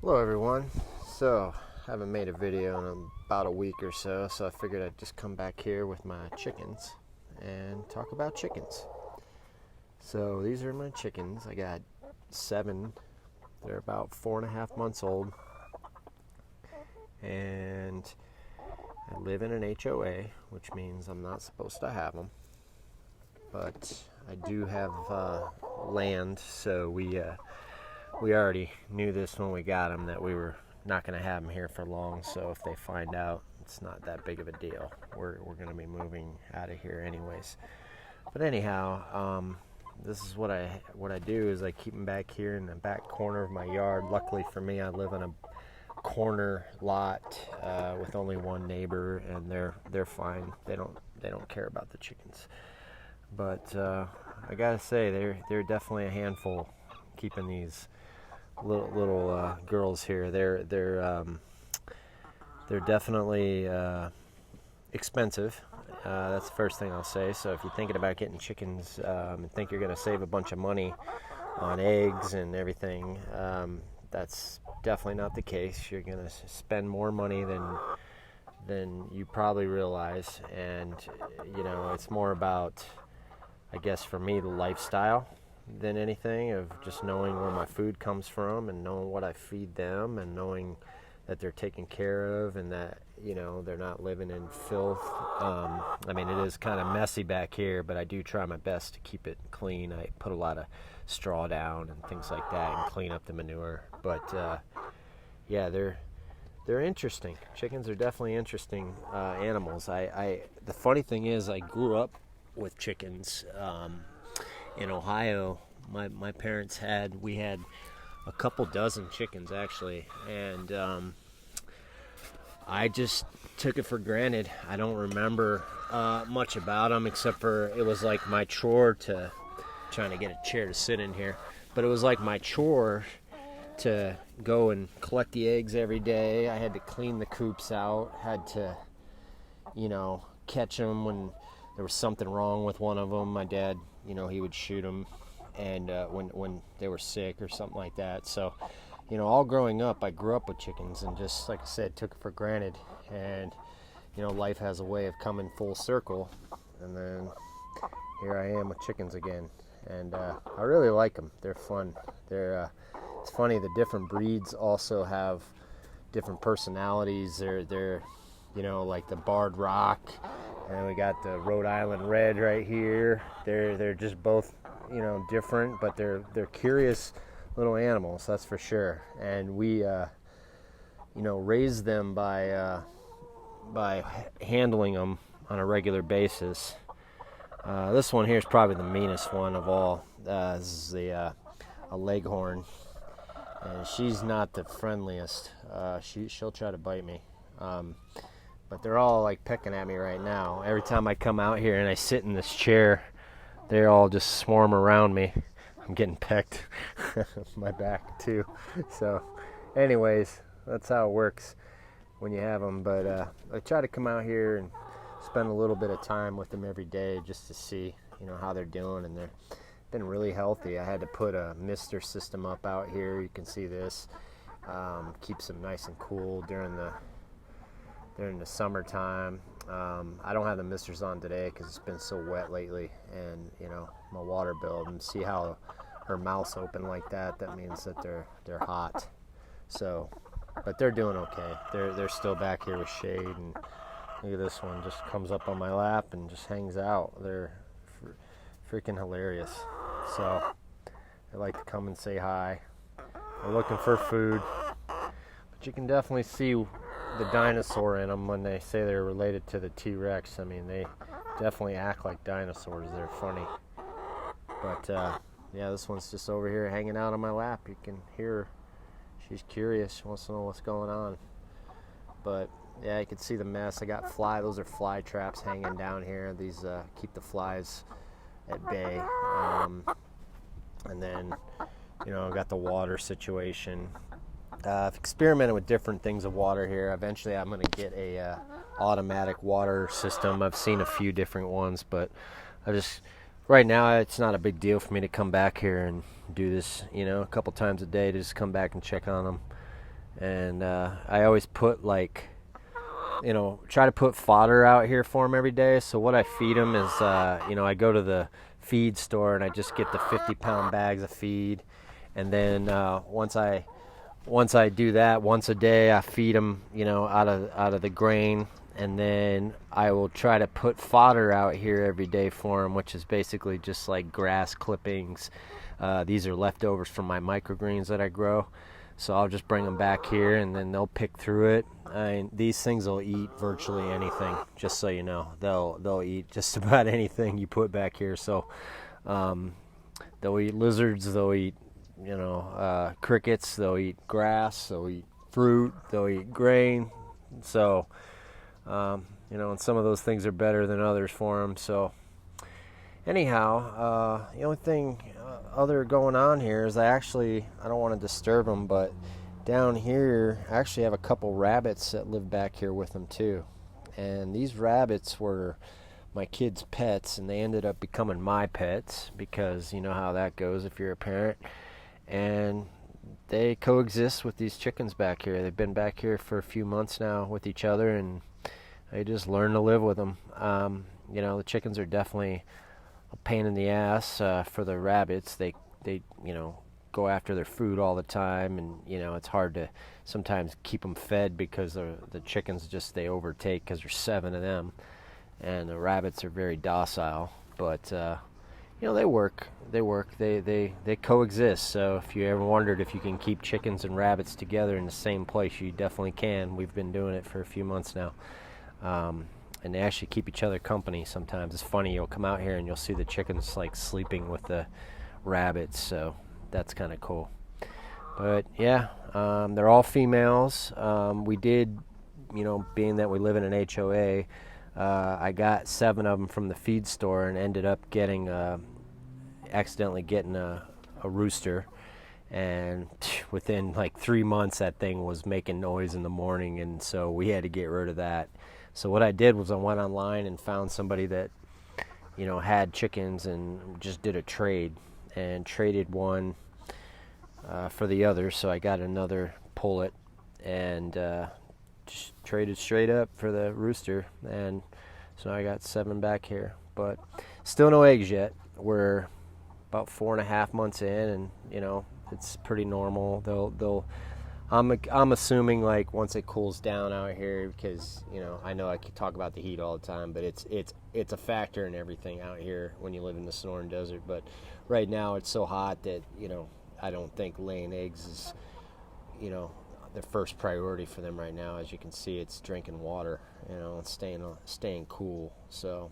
Hello everyone. So, I haven't made a video in about a week or so I figured I'd just come back here with my chickens and talk about chickens. So, these are my chickens. I got 7. They're about 4.5 months old. And I live in an HOA, which means I'm not supposed to have them. But I do have land, so we already knew this when we got them, that we were not going to have them here for long. So if they find out, it's not that big of a deal. We're going to be moving out of here anyways. But anyhow, this is what I do is I keep them back here in the back corner of my yard. Luckily for me, I live in a corner lot with only one neighbor, and they're fine. They don't care about the chickens. But I gotta say, they're definitely a handful keeping these little girls here. They're definitely expensive. That's the first thing I'll say. So if you're thinking about getting chickens and think you're going to save a bunch of money on eggs and everything, that's definitely not the case. You're going to spend more money than you probably realize, and it's more about, I guess for me, the lifestyle than anything, of just knowing where my food comes from and knowing what I feed them and knowing that they're taken care of and that they're not living in filth. I mean, it is kind of messy back here, but I do try my best to keep it clean. I put a lot of straw down and things like that and clean up the manure. But yeah, they're interesting. Chickens are definitely interesting animals. The funny thing is, I grew up with chickens. In Ohio, my parents had a couple dozen chickens actually, and I just took it for granted. I don't remember much about them, except for it was like my chore to, trying to get a chair to sit in here, but it was like my chore to go and collect the eggs every day. I had to clean the coops out, had to catch them when there was something wrong with one of them. My dad, he would shoot them, and when they were sick or something like that. So, all growing up, I grew up with chickens, and just like I said, took it for granted. And life has a way of coming full circle, and then here I am with chickens again, and I really like them. They're fun. It's funny, the different breeds also have different personalities. They're like the Barred Rock. And we got the Rhode Island Red right here. They're just both, different, but they're curious little animals, that's for sure. And we, raise them by handling them on a regular basis. This one here is probably the meanest one of all. This is a Leghorn, and she's not the friendliest. She'll try to bite me. But they're all like pecking at me right now. Every time I come out here and I sit in this chair, they all just swarm around me. I'm getting pecked my back too. So anyways, that's how it works when you have them. But I try to come out here and spend a little bit of time with them every day just to see how they're doing, and they've been really healthy. I had to put a mister system up out here. You can see this. Keeps them nice and cool during the summertime. I don't have the misters on today because it's been so wet lately, and my water bill, and see how her mouth's open like that means that they're hot. So, but they're doing okay. They're still back here with shade, and look at this one, just comes up on my lap and just hangs out. They're freaking hilarious. So they like to come and say hi. They're looking for food, but you can definitely see the dinosaur in them when they say they're related to the T-Rex. I mean, they definitely act like dinosaurs. They're funny. But yeah, this one's just over here hanging out on my lap. You can hear her. She's curious. She wants to know what's going on. But yeah, you can see the mess. I got those are fly traps hanging down here. These keep the flies at bay. And then I've got the water situation. I've experimented with different things of water here. Eventually I'm going to get a automatic water system. I've seen a few different ones, but right now it's not a big deal for me to come back here and do this, a couple times a day, to just come back and check on them And I always put like, try to put fodder out here for them every day. So what I feed them is, I go to the feed store and I just get the 50-pound bags of feed, and then once I do that once a day, I feed them, out of the grain, and then I will try to put fodder out here every day for them, which is basically just like grass clippings. These are leftovers from my microgreens that I grow. So I'll just bring them back here, and then they'll pick through it. These things will eat virtually anything, just so you know. They'll eat just about anything you put back here. So they'll eat lizards, they'll eat crickets, they'll eat grass, they'll eat fruit, they'll eat grain. So and some of those things are better than others for them. So anyhow, the only thing other going on here is I don't want to disturb them, but down here I actually have a couple rabbits that live back here with them too. And these rabbits were my kids' pets, and they ended up becoming my pets, because you know how that goes if you're a parent. And they coexist with these chickens back here. They've been back here for a few months now with each other, and they just learn to live with them. The chickens are definitely a pain in the ass for the rabbits. They go after their food all the time, and it's hard to sometimes keep them fed because the chickens they overtake, because there's 7 of them, and the rabbits are very docile. But they work. They coexist. So if you ever wondered if you can keep chickens and rabbits together in the same place, you definitely can. We've been doing it for a few months now. And they actually keep each other company sometimes. It's funny, you'll come out here and you'll see the chickens like sleeping with the rabbits, so that's kind of cool. But yeah, they're all females. We did, being that we live in an HOA, I got 7 of them from the feed store and ended up accidentally getting a rooster. And within like 3 months, that thing was making noise in the morning, and so we had to get rid of that. So what I did was I went online and found somebody that, had chickens, and just did a trade, and traded one for the other. So I got another pullet, and just traded straight up for the rooster, and so I got 7 back here. But still no eggs yet. We're about 4.5 months in, and it's pretty normal. I'm assuming like once it cools down out here, because I know I could talk about the heat all the time, but it's a factor in everything out here when you live in the Sonoran Desert. But right now it's so hot that I don't think laying eggs is the first priority for them right now. As you can see, it's drinking water, and staying cool. So